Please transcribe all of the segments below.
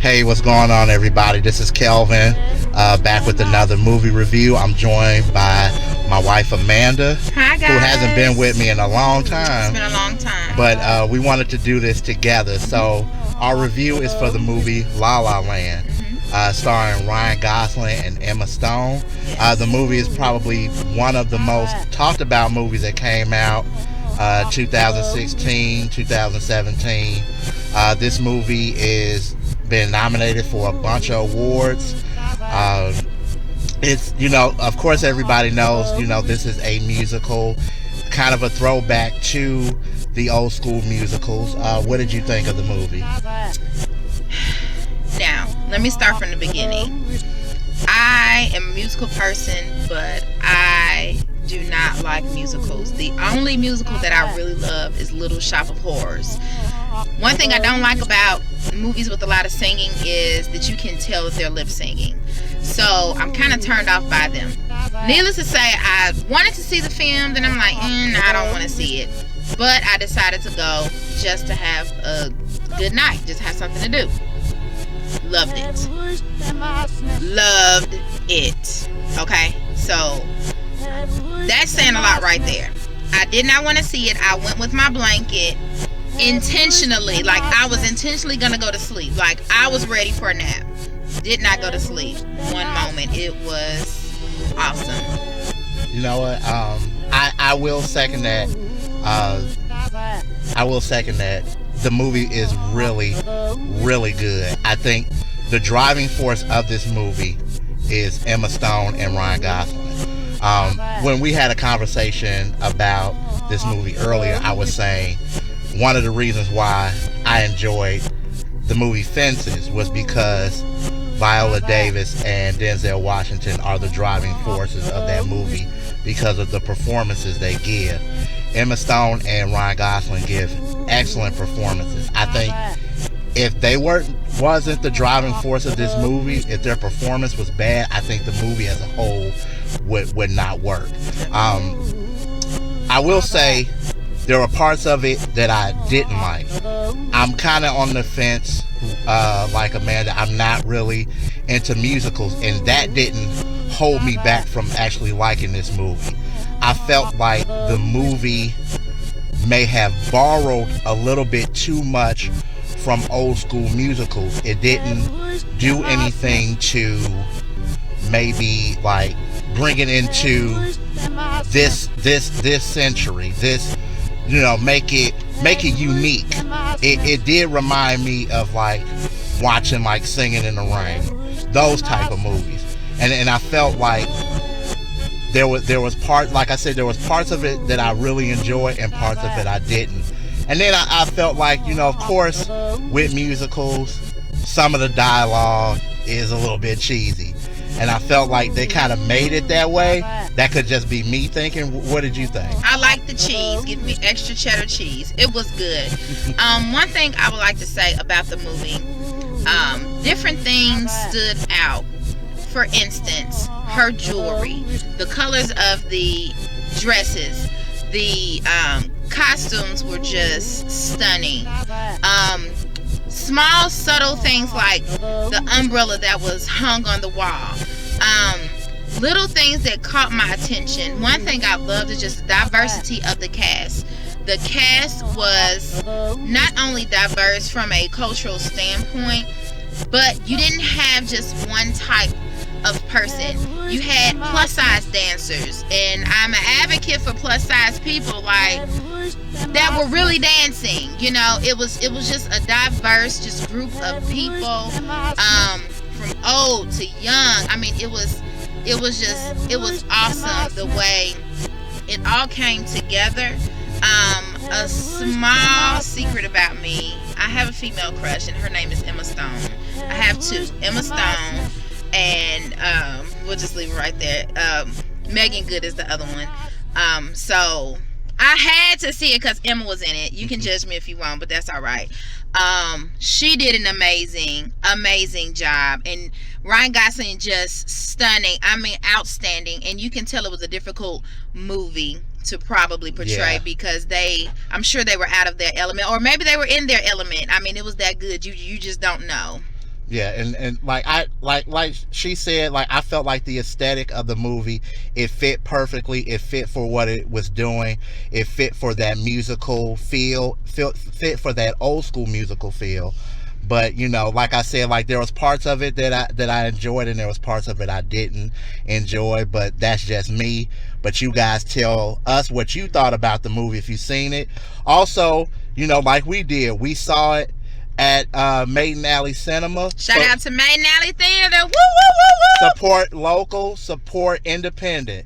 Hey, what's going on, everybody? This is Kelvin, back with another movie review. I'm joined by my wife Amanda, Hi guys. who hasn't been with me in a long time. It's been a long time. But we wanted to do this together. So our review is for the movie La La Land, starring Ryan Gosling and Emma Stone. The movie is probably one of the most talked about movies that came out 2016, 2017. This movie is been nominated for a bunch of awards. It's, of course everybody knows, this is a musical, kind of a throwback to the old school musicals. What did you think of the movie? Now, let me start from the beginning. I am a musical person, but I do not like musicals. The only musical that I really love is Little Shop of Horrors. One thing I don't like about movies with a lot of singing is that you can tell that they're lip singing. So I'm kind of turned off by them. Needless to say, I wanted to see the film, then I'm like, I don't want to see it. But I decided to go just to have a good night, just have something to do. Loved it. Loved it. Okay, so that's saying a lot right there. I did not want to see it. I went with my blanket intentionally. Like, I was intentionally gonna go to sleep. Like, I was ready for a nap. Did not go to sleep one moment. It was awesome. You know what? I will second that. I will second that. The movie is really, really good. I think the driving force of this movie is Emma Stone and Ryan Gosling. When we had a conversation about this movie earlier, I was saying one of the reasons why I enjoyed the movie Fences was because Viola Davis and Denzel Washington are the driving forces of that movie because of the performances they give. Emma Stone and Ryan Gosling give excellent performances. I think if they wasn't the driving force of this movie, if their performance was bad, I think the movie as a whole would not work. I will say there were parts of it that I didn't like. I'm kind of on the fence, like Amanda. I'm not really into musicals, and that didn't hold me back from actually liking this movie. I felt like the movie may have borrowed a little bit too much from old school musicals. It didn't do anything to maybe like bring it into this century. This, make it unique. It did remind me of like watching like Singing in the Rain, those type of movies, and I felt like there was part, like I said, there was parts of it that I really enjoyed and parts of it I didn't. And then I felt like, of course, with musicals, some of the dialogue is a little bit cheesy. And I felt like they kind of made it that way. That could just be me thinking. What did you think? I like the cheese. Give me extra cheddar cheese. It was good. One thing I would like to say about the movie, different things stood out. For instance, her jewelry, the colors of the dresses, the costumes were just stunning. Small subtle things like the umbrella that was hung on the wall, little things that caught my attention. One thing I loved is just the diversity of the cast. The cast was not only diverse from a cultural standpoint, but you didn't have just one type of person. You had plus size dancers, and I'm an advocate for plus size people like that were really dancing. It was just a diverse just group of people, from old to young. I mean, it was awesome the way it all came together. A small secret about me: I have a female crush, and her name is Emma Stone. I have two, Emma Stone, and we'll just leave it right there. Megan Good is the other one. So I had to see it because Emma was in it. You can judge me if you want, but that's all right. She did an amazing job, and Ryan Gosling just stunning. I mean, outstanding. And you can tell it was a difficult movie to probably portray because I'm sure they were out of their element, or maybe they were in their element. I mean, it was that good. You just don't know. Yeah, and like she said, like I felt like the aesthetic of the movie, it fit perfectly. It fit for what it was doing. It fit for that musical feel. Fit for that old school musical feel. But you know, like I said, like there was parts of it that I enjoyed, and there was parts of it I didn't enjoy. But that's just me. But you guys tell us what you thought about the movie if you've seen it. Also, you know, like we did, we saw it at Maiden Alley Cinema. Shout out to Maiden Alley Theater. Woo, woo, woo, woo. Support local, support independent.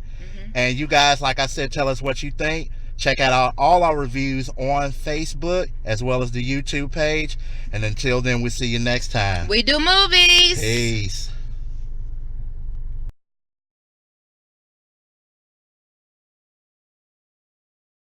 And you guys, like I said, tell us what you think. Check out all our reviews on Facebook as well as the YouTube page. And until then, we'll see you next time. We do movies. Peace.